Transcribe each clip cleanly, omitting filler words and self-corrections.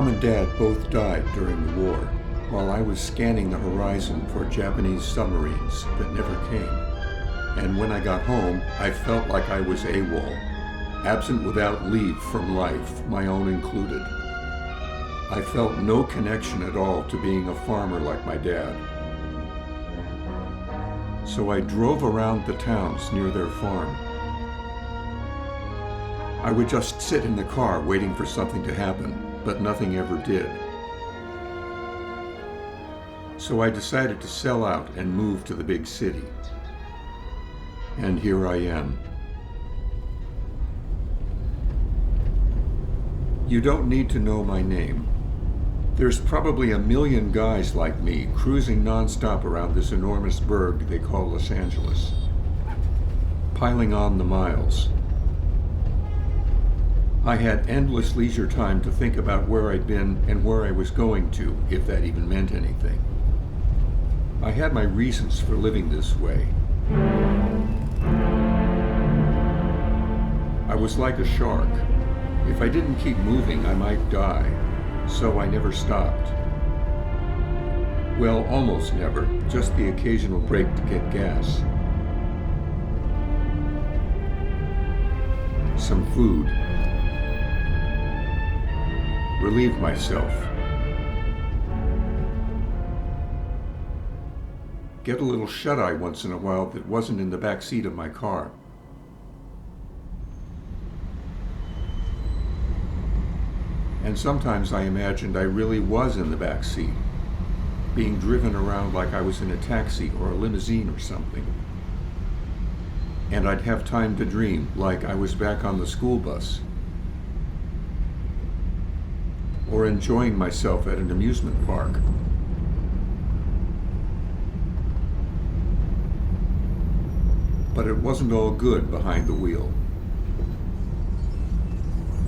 and Dad both died during the war, while I was scanning the horizon for Japanese submarines that never came. And when I got home, I felt like I was AWOL, absent without leave from life, my own included. I felt no connection at all to being a farmer like my dad. So I drove around the towns near their farm. I would just sit in the car waiting for something to happen, but nothing ever did. So I decided to sell out and move to the big city. And here I am. You don't need to know my name. There's probably a million guys like me cruising nonstop around this enormous burg they call Los Angeles, piling on the miles. I had endless leisure time to think about where I'd been and where I was going to, if that even meant anything. I had my reasons for living this way. I was like a shark. If I didn't keep moving, I might die. So I never stopped. Well, almost never, just the occasional break to get gas. Some food. Relieve myself. Get a little shut-eye once in a while that wasn't in the back seat of my car. And sometimes I imagined I really was in the back seat, being driven around like I was in a taxi or a limousine or something. And I'd have time to dream, like I was back on the school bus, or enjoying myself at an amusement park. But it wasn't all good behind the wheel.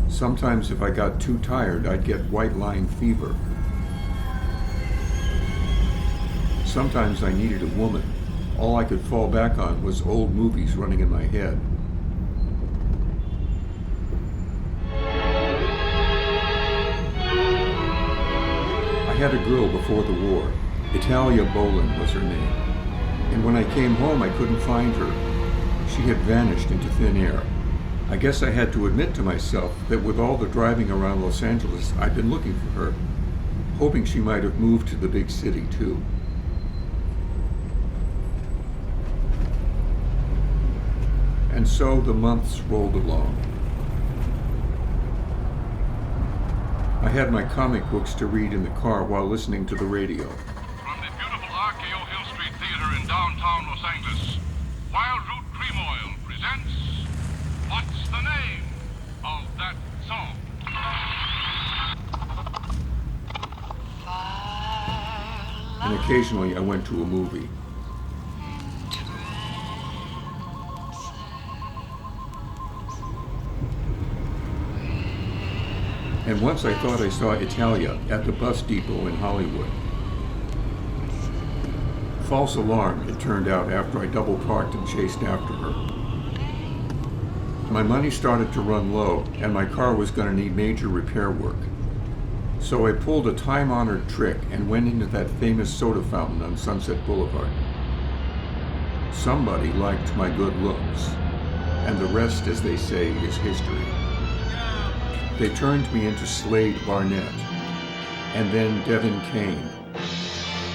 Sometimes if I got too tired, I'd get white line fever. Sometimes I needed a woman. All I could fall back on was old movies running in my head. I had a girl before the war. Italia Boland was her name. And when I came home, I couldn't find her. She had vanished into thin air. I guess I had to admit to myself that with all the driving around Los Angeles, I'd been looking for her, hoping she might have moved to the big city too. And so the months rolled along. I had my comic books to read in the car while listening to the radio. From the beautiful RKO Hill Street Theater in downtown Los Angeles, Wild Root Cream Oil presents What's the Name of That Song? And occasionally I went to a movie. And once I thought I saw Italia at the bus depot in Hollywood. False alarm, it turned out, after I double parked and chased after her. My money started to run low, and my car was going to need major repair work. So I pulled a time-honored trick and went into that famous soda fountain on Sunset Boulevard. Somebody liked my good looks, and the rest, as they say, is history. They turned me into Slade Barnett, and then Devin Kane,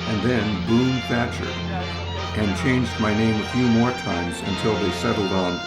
and then Boone Thatcher, and changed my name a few more times until they settled on